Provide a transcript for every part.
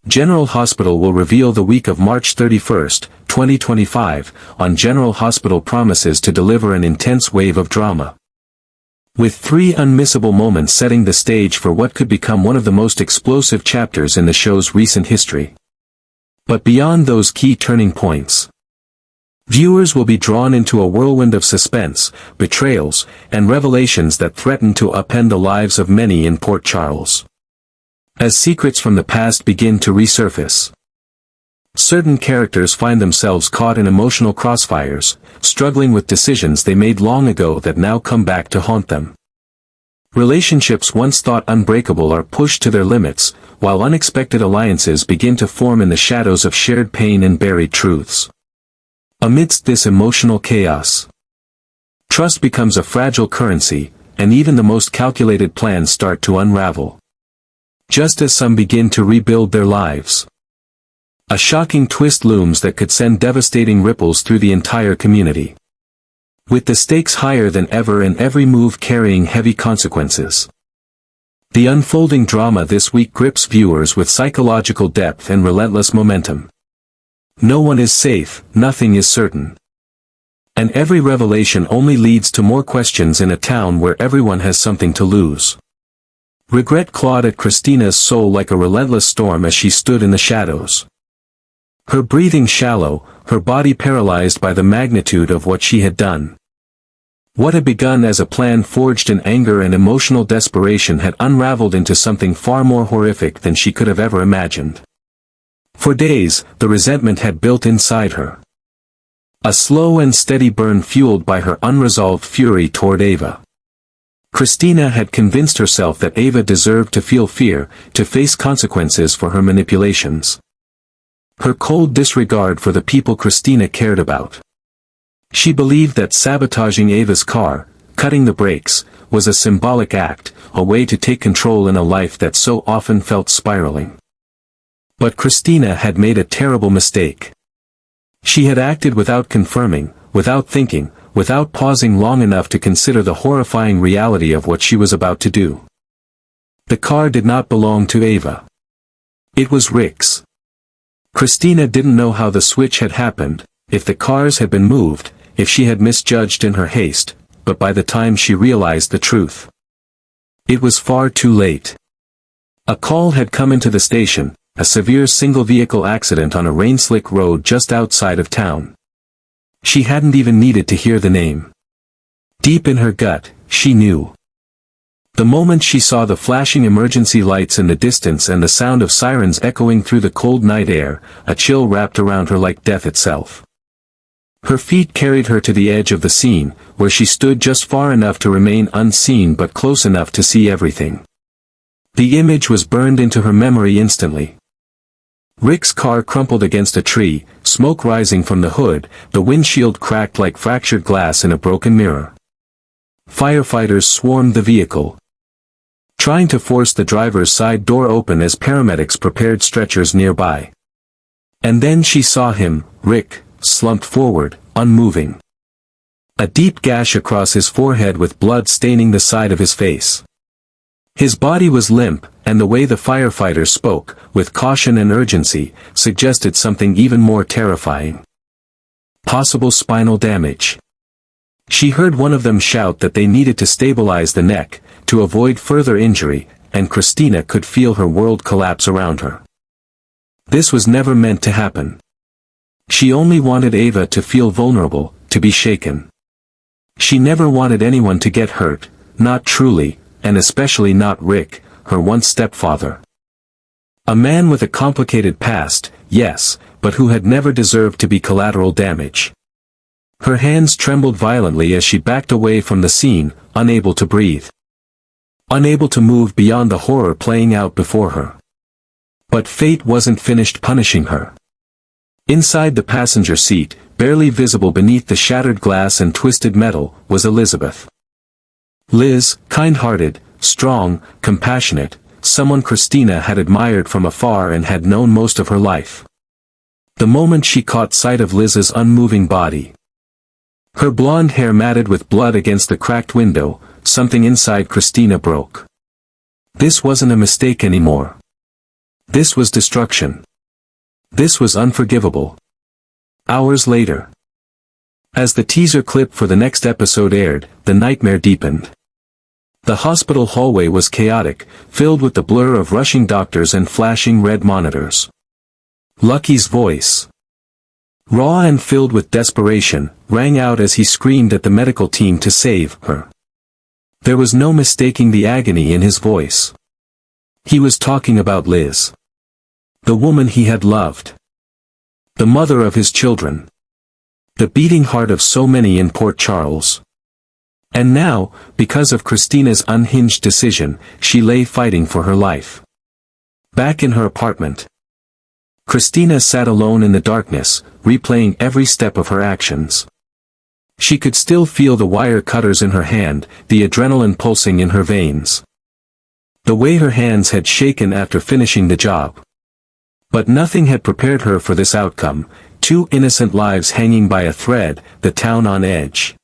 General Hospital will reveal the week of March 31st, 2025, on General Hospital promises to deliver an intense wave of drama. With 3 unmissable moments setting the stage for what could become one of the most explosive chapters in the show's recent history. But beyond those key turning points, viewers will be drawn into a whirlwind of suspense, betrayals, and revelations that threaten to upend the lives of many in Port Charles. As secrets from the past begin to resurface, certain characters find themselves caught in emotional crossfires, struggling with decisions they made long ago that now come back to haunt them. Relationships once thought unbreakable are pushed to their limits, while unexpected alliances begin to form in the shadows of shared pain and buried truths. Amidst this emotional chaos, trust becomes a fragile currency, and even the most calculated plans start to unravel. Just as some begin to rebuild their lives, a shocking twist looms that could send devastating ripples through the entire community. With the stakes higher than ever and every move carrying heavy consequences, the unfolding drama this week grips viewers with psychological depth and relentless momentum. No one is safe, nothing is certain. And every revelation only leads to more questions in a town where everyone has something to lose. Regret clawed at Kristina's soul like a relentless storm as she stood in the shadows. Her breathing shallow, her body paralyzed by the magnitude of what she had done. What had begun as a plan forged in anger and emotional desperation had unraveled into something far more horrific than she could have ever imagined. For days, the resentment had built inside her. A slow and steady burn fueled by her unresolved fury toward Ava. Kristina had convinced herself that Ava deserved to feel fear, to face consequences for her manipulations. Her cold disregard for the people Kristina cared about. She believed that sabotaging Ava's car, cutting the brakes, was a symbolic act, a way to take control in a life that so often felt spiraling. But Kristina had made a terrible mistake. She had acted without confirming, without thinking, without pausing long enough to consider the horrifying reality of what she was about to do. The car did not belong to Ava. It was Rick's. Kristina didn't know how the switch had happened, if the cars had been moved, if she had misjudged in her haste, but by the time she realized the truth, it was far too late. A call had come into the station, a severe single-vehicle accident on a rain-slick road just outside of town. She hadn't even needed to hear the name. Deep in her gut, she knew. The moment she saw the flashing emergency lights in the distance and the sound of sirens echoing through the cold night air, a chill wrapped around her like death itself. Her feet carried her to the edge of the scene, where she stood just far enough to remain unseen but close enough to see everything. The image was burned into her memory instantly. Rick's car crumpled against a tree, smoke rising from the hood, the windshield cracked like fractured glass in a broken mirror. Firefighters swarmed the vehicle, trying to force the driver's side door open as paramedics prepared stretchers nearby. And then she saw him, Rick, slumped forward, unmoving. A deep gash across his forehead with blood staining the side of his face. His body was limp, and the way the firefighters spoke, with caution and urgency, suggested something even more terrifying. Possible spinal damage. She heard one of them shout that they needed to stabilize the neck, to avoid further injury, and Kristina could feel her world collapse around her. This was never meant to happen. She only wanted Ava to feel vulnerable, to be shaken. She never wanted anyone to get hurt, not truly, and especially not Rick, her once stepfather. A man with a complicated past, yes, but who had never deserved to be collateral damage. Her hands trembled violently as she backed away from the scene, unable to breathe. Unable to move beyond the horror playing out before her. But fate wasn't finished punishing her. Inside the passenger seat, barely visible beneath the shattered glass and twisted metal, was Elizabeth. Liz, kind-hearted, strong, compassionate, someone Kristina had admired from afar and had known most of her life. The moment she caught sight of Liz's unmoving body, her blonde hair matted with blood against the cracked window, something inside Kristina broke. This wasn't a mistake anymore. This was destruction. This was unforgivable. Hours later. As the teaser clip for the next episode aired, the nightmare deepened. The hospital hallway was chaotic, filled with the blur of rushing doctors and flashing red monitors. Lucky's voice, raw and filled with desperation, rang out as he screamed at the medical team to save her. There was no mistaking the agony in his voice. He was talking about Liz. The woman he had loved. The mother of his children. The beating heart of so many in Port Charles. And now, because of Kristina's unhinged decision, she lay fighting for her life. Back in her apartment. Kristina sat alone in the darkness, replaying every step of her actions. She could still feel the wire cutters in her hand, the adrenaline pulsing in her veins. The way her hands had shaken after finishing the job. But nothing had prepared her for this outcome, 2 innocent lives hanging by a thread, the town on edge.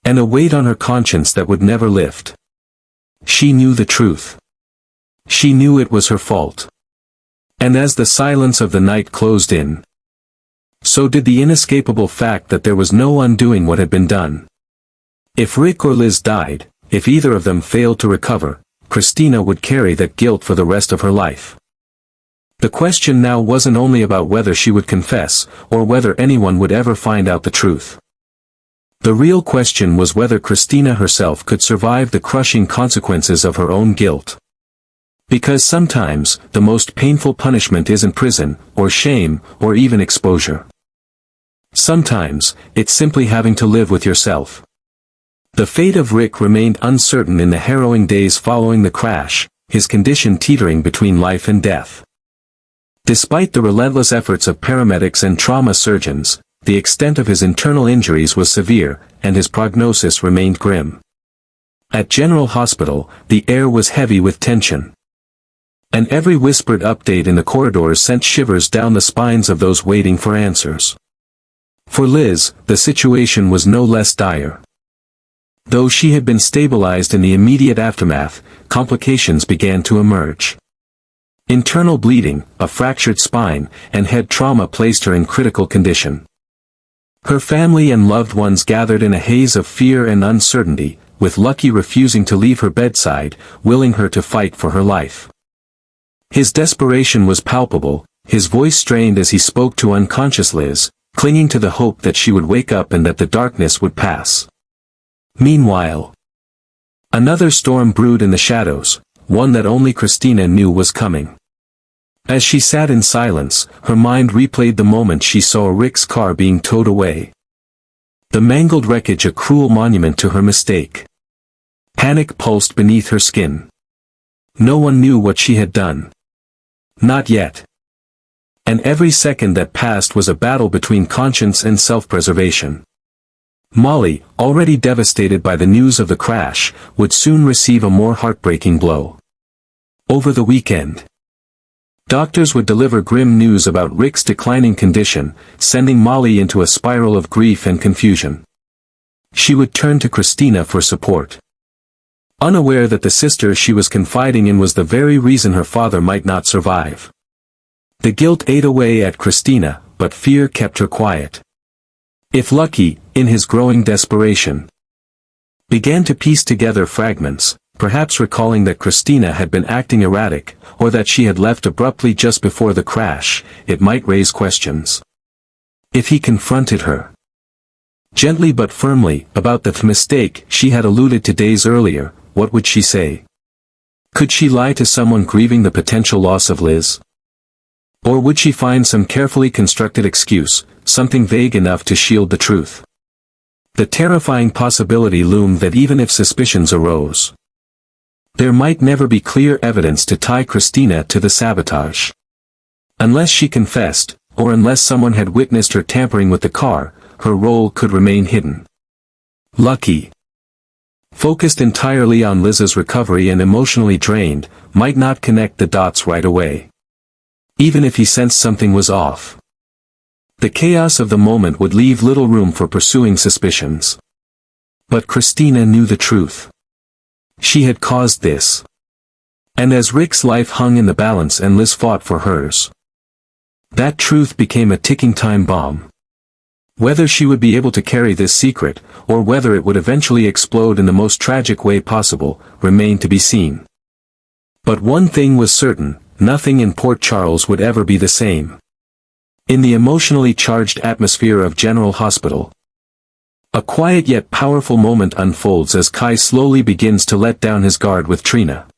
And a weight on her conscience that would never lift. She knew the truth. She knew it was her fault. And as the silence of the night closed in, so did the inescapable fact that there was no undoing what had been done. If Rick or Liz died, if either of them failed to recover, Kristina would carry that guilt for the rest of her life. The question now wasn't only about whether she would confess, or whether anyone would ever find out the truth. The real question was whether Kristina herself could survive the crushing consequences of her own guilt. Because sometimes, the most painful punishment isn't prison, or shame, or even exposure. Sometimes, it's simply having to live with yourself. The fate of Rick remained uncertain in the harrowing days following the crash, his condition teetering between life and death. Despite the relentless efforts of paramedics and trauma surgeons, the extent of his internal injuries was severe, and his prognosis remained grim. At General Hospital, the air was heavy with tension. And every whispered update in the corridors sent shivers down the spines of those waiting for answers. For Liz, the situation was no less dire. Though she had been stabilized in the immediate aftermath, complications began to emerge. Internal bleeding, a fractured spine, and head trauma placed her in critical condition. Her family and loved ones gathered in a haze of fear and uncertainty, with Lucky refusing to leave her bedside, willing her to fight for her life. His desperation was palpable, his voice strained as he spoke to unconscious Liz, clinging to the hope that she would wake up and that the darkness would pass. Meanwhile, another storm brewed in the shadows, one that only Kristina knew was coming. As she sat in silence, her mind replayed the moment she saw Rick's car being towed away. The mangled wreckage a cruel monument to her mistake. Panic pulsed beneath her skin. No one knew what she had done. Not yet. And every second that passed was a battle between conscience and self-preservation. Molly, already devastated by the news of the crash, would soon receive a more heartbreaking blow. Over the weekend, doctors would deliver grim news about Rick's declining condition, sending Molly into a spiral of grief and confusion. She would turn to Kristina for support. Unaware that the sister she was confiding in was the very reason her father might not survive. The guilt ate away at Kristina, but fear kept her quiet. If Lucky, in his growing desperation, began to piece together fragments, perhaps recalling that Kristina had been acting erratic, or that she had left abruptly just before the crash, it might raise questions. If he confronted her, gently but firmly, about the mistake she had alluded to days earlier, what would she say? Could she lie to someone grieving the potential loss of Liz? Or would she find some carefully constructed excuse, something vague enough to shield the truth? The terrifying possibility loomed that even if suspicions arose, there might never be clear evidence to tie Kristina to the sabotage. Unless she confessed, or unless someone had witnessed her tampering with the car, her role could remain hidden. Lucky, focused entirely on Liz's recovery and emotionally drained, might not connect the dots right away. Even if he sensed something was off. The chaos of the moment would leave little room for pursuing suspicions. But Kristina knew the truth. She had caused this. And as Rick's life hung in the balance and Liz fought for hers, that truth became a ticking time bomb. Whether she would be able to carry this secret, or whether it would eventually explode in the most tragic way possible, remained to be seen. But one thing was certain, nothing in Port Charles would ever be the same. In the emotionally charged atmosphere of General Hospital, a quiet yet powerful moment unfolds as Kai slowly begins to let down his guard with Trina.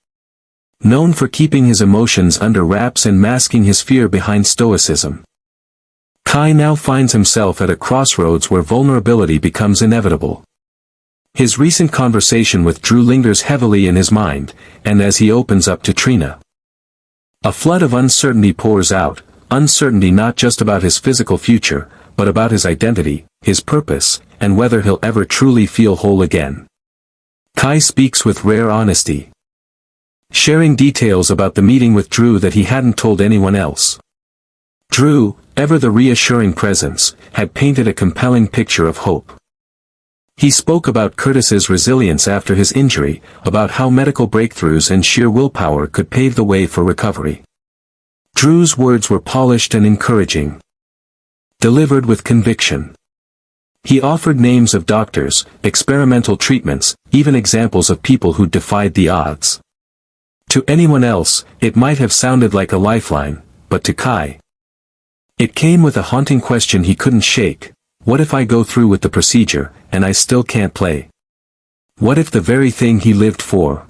Known for keeping his emotions under wraps and masking his fear behind stoicism, Kai now finds himself at a crossroads where vulnerability becomes inevitable. His recent conversation with Drew lingers heavily in his mind, and as he opens up to Trina, a flood of uncertainty pours out, uncertainty not just about his physical future, but about his identity, his purpose, and whether he'll ever truly feel whole again. Kai speaks with rare honesty, sharing details about the meeting with Drew that he hadn't told anyone else. Drew, ever the reassuring presence, had painted a compelling picture of hope. He spoke about Curtis's resilience after his injury, about how medical breakthroughs and sheer willpower could pave the way for recovery. Drew's words were polished and encouraging, delivered with conviction. He offered names of doctors, experimental treatments, even examples of people who defied the odds. To anyone else, it might have sounded like a lifeline, but to Kai, it came with a haunting question he couldn't shake. What if I go through with the procedure, and I still can't play? What if the very thing he lived for,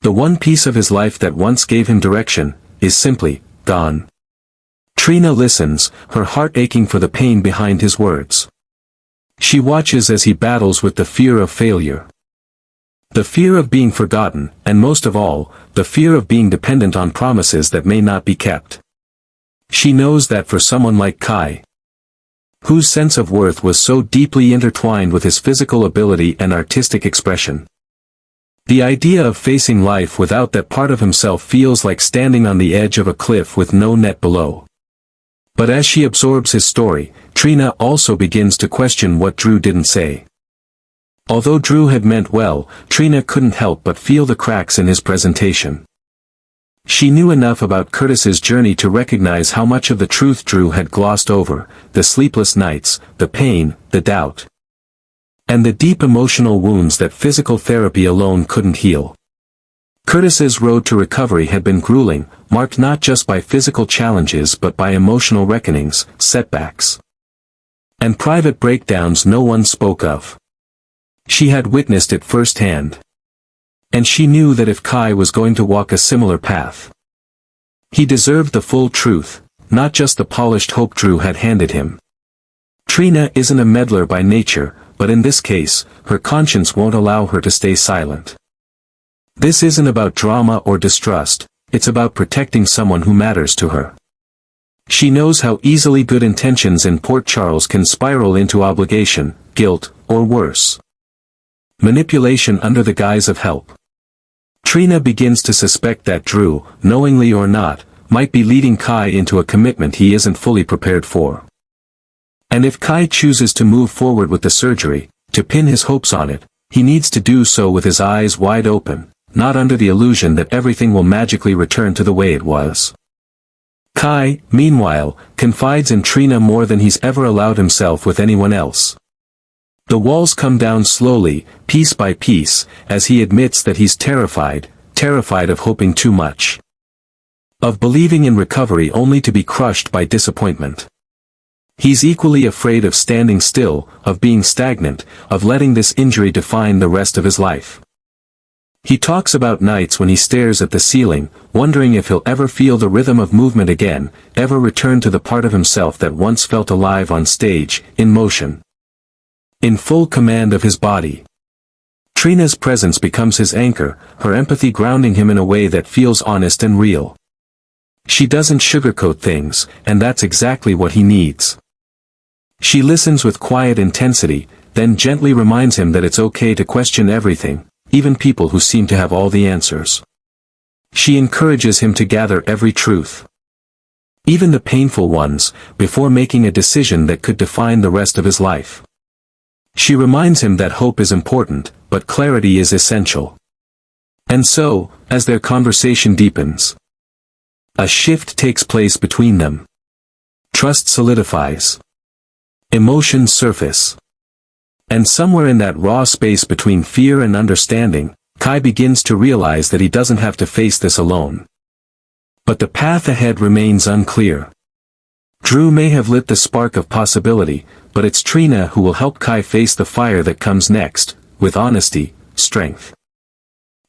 the one piece of his life that once gave him direction, is simply gone? Trina listens, her heart aching for the pain behind his words. She watches as he battles with the fear of failure, the fear of being forgotten, and most of all, the fear of being dependent on promises that may not be kept. She knows that for someone like Kai, whose sense of worth was so deeply intertwined with his physical ability and artistic expression, the idea of facing life without that part of himself feels like standing on the edge of a cliff with no net below. But as she absorbs his story, Trina also begins to question what Drew didn't say. Although Drew had meant well, Trina couldn't help but feel the cracks in his presentation. She knew enough about Curtis's journey to recognize how much of the truth Drew had glossed over, the sleepless nights, the pain, the doubt, and the deep emotional wounds that physical therapy alone couldn't heal. Curtis's road to recovery had been grueling, marked not just by physical challenges but by emotional reckonings, setbacks, and private breakdowns no one spoke of. She had witnessed it firsthand. And she knew that if Kai was going to walk a similar path, he deserved the full truth, not just the polished hope Drew had handed him. Trina isn't a meddler by nature, but in this case, her conscience won't allow her to stay silent. This isn't about drama or distrust, it's about protecting someone who matters to her. She knows how easily good intentions in Port Charles can spiral into obligation, guilt, or worse, manipulation under the guise of help. Trina begins to suspect that Drew, knowingly or not, might be leading Kai into a commitment he isn't fully prepared for. And if Kai chooses to move forward with the surgery, to pin his hopes on it, he needs to do so with his eyes wide open, not under the illusion that everything will magically return to the way it was. Kai, meanwhile, confides in Trina more than he's ever allowed himself with anyone else. The walls come down slowly, piece by piece, as he admits that he's terrified of hoping too much, of believing in recovery only to be crushed by disappointment. He's equally afraid of standing still, of being stagnant, of letting this injury define the rest of his life. He talks about nights when he stares at the ceiling, wondering if he'll ever feel the rhythm of movement again, ever return to the part of himself that once felt alive on stage, in motion, in full command of his body. Trina's presence becomes his anchor, her empathy grounding him in a way that feels honest and real. She doesn't sugarcoat things, and that's exactly what he needs. She listens with quiet intensity, then gently reminds him that it's okay to question everything, even people who seem to have all the answers. She encourages him to gather every truth, even the painful ones, before making a decision that could define the rest of his life. She reminds him that hope is important, but clarity is essential. And so, as their conversation deepens, a shift takes place between them. Trust solidifies. Emotions surface. And somewhere in that raw space between fear and understanding, Kai begins to realize that he doesn't have to face this alone. But the path ahead remains unclear. Drew may have lit the spark of possibility, but it's Trina who will help Kai face the fire that comes next, with honesty, strength,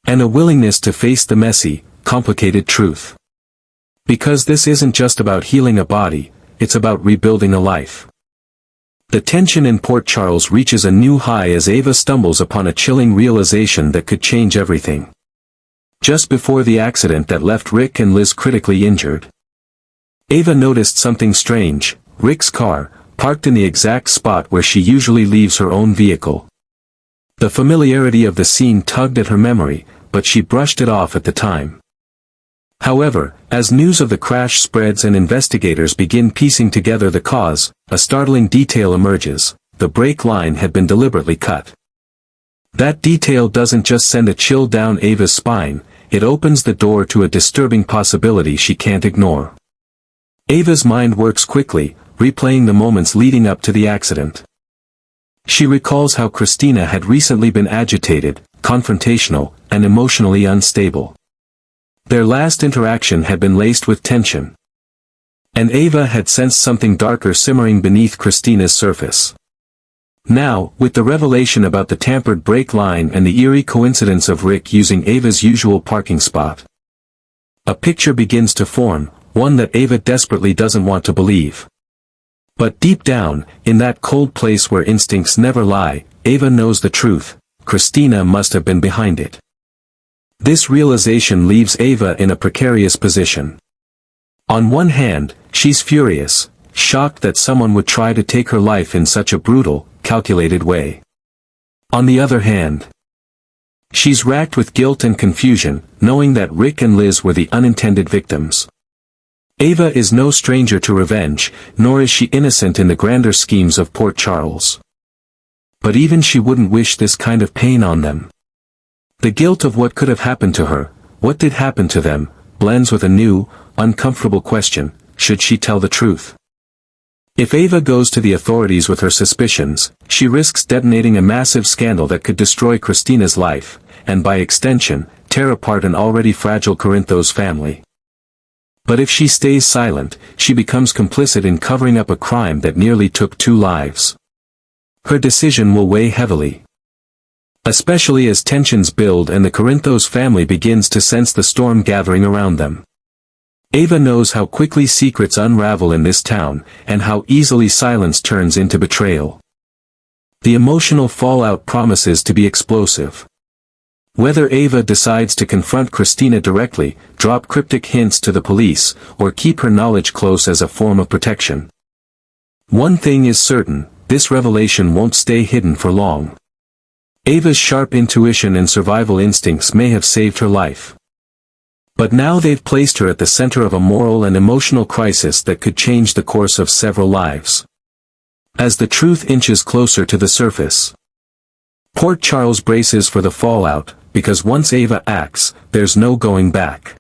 and a willingness to face the messy, complicated truth. Because this isn't just about healing a body, it's about rebuilding a life. The tension in Port Charles reaches a new high as Ava stumbles upon a chilling realization that could change everything. Just before the accident that left Rick and Liz critically injured, Ava noticed something strange: Rick's car, parked in the exact spot where she usually leaves her own vehicle. The familiarity of the scene tugged at her memory, but she brushed it off at the time. However, as news of the crash spreads and investigators begin piecing together the cause, a startling detail emerges: the brake line had been deliberately cut. That detail doesn't just send a chill down Ava's spine, it opens the door to a disturbing possibility she can't ignore. Ava's mind works quickly, replaying the moments leading up to the accident. She recalls how Kristina had recently been agitated, confrontational, and emotionally unstable. Their last interaction had been laced with tension. And Ava had sensed something darker simmering beneath Kristina's surface. Now, with the revelation about the tampered brake line and the eerie coincidence of Rick using Ava's usual parking spot, a picture begins to form, one that Ava desperately doesn't want to believe. But deep down, in that cold place where instincts never lie, Ava knows the truth: Kristina must have been behind it. This realization leaves Ava in a precarious position. On one hand, she's furious, shocked that someone would try to take her life in such a brutal, calculated way. On the other hand, she's racked with guilt and confusion, knowing that Rick and Liz were the unintended victims. Ava is no stranger to revenge, nor is she innocent in the grander schemes of Port Charles. But even she wouldn't wish this kind of pain on them. The guilt of what could have happened to her, what did happen to them, blends with a new, uncomfortable question: should she tell the truth? If Ava goes to the authorities with her suspicions, she risks detonating a massive scandal that could destroy Kristina's life, and by extension, tear apart an already fragile Corinthos family. But if she stays silent, she becomes complicit in covering up a crime that nearly took 2 lives. Her decision will weigh heavily. Especially as tensions build and the Corinthos family begins to sense the storm gathering around them. Ava knows how quickly secrets unravel in this town, and how easily silence turns into betrayal. The emotional fallout promises to be explosive. Whether Ava decides to confront Kristina directly, drop cryptic hints to the police, or keep her knowledge close as a form of protection, one thing is certain: this revelation won't stay hidden for long. Ava's sharp intuition and survival instincts may have saved her life. But now they've placed her at the center of a moral and emotional crisis that could change the course of several lives. As the truth inches closer to the surface, Port Charles braces for the fallout, because once Ava acts, there's no going back.